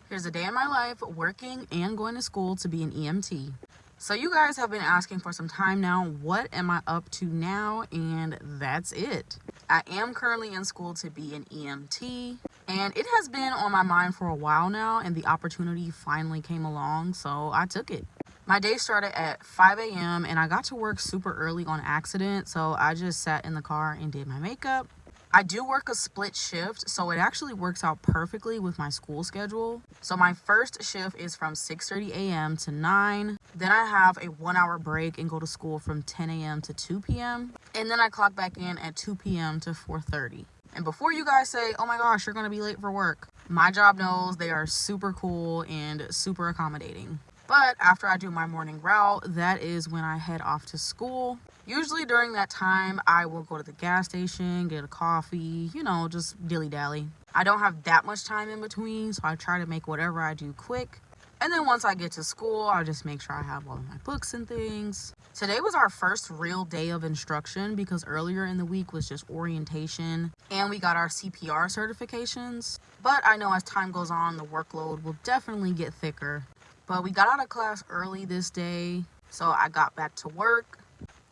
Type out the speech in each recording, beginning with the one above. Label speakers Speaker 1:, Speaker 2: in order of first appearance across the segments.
Speaker 1: Here's a day in my life working and going to school to be an EMT. So you guys have been asking for some time now, what am I up to now? And that's it. I am currently in school to be an EMT, and it has been on my mind for a while now, and the opportunity finally came along, so I took it. My day started at 5 a.m. and I got to work super early on accident, so I just sat in the car and did my makeup. I do work a split shift, so it actually works out perfectly with my school schedule. So my first shift is from 6:30 a.m. to 9. Then I have a 1-hour break and go to school from 10 a.m. to 2 p.m. And then I clock back in at 2 p.m. to 4:30. And before you guys say, oh my gosh, you're going to be late for work, my job knows they are super cool and super accommodating. But after I do my morning route, that is when I head off to school. Usually during that time, I will go to the gas station, get a coffee, just dilly-dally. I don't have that much time in between, so I try to make whatever I do quick. And then once I get to school, I'll just make sure I have all of my books and things. Today was our first real day of instruction because earlier in the week was just orientation and we got our CPR certifications. But I know as time goes on, the workload will definitely get thicker. But we got out of class early this day, so I got back to work.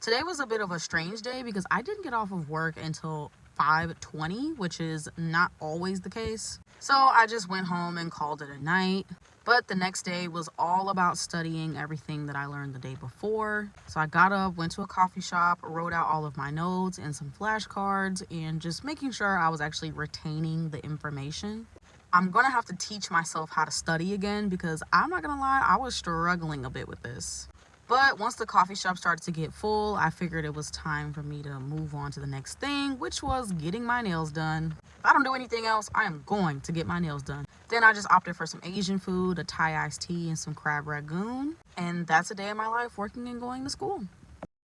Speaker 1: Today was a bit of a strange day because I didn't get off of work until 5:20, which is not always the case. So I just went home and called it a night. But the next day was all about studying everything that I learned the day before. So I got up, went to a coffee shop, wrote out all of my notes and some flashcards, and just making sure I was actually retaining the information. I'm gonna have to teach myself how to study again because I'm not gonna lie, I was struggling a bit with this. But once the coffee shop started to get full, I figured it was time for me to move on to the next thing, which was getting my nails done. If I don't do anything else, I am going to get my nails done. Then I just opted for some Asian food, a Thai iced tea, and some crab ragoon. And that's a day of my life working and going to school.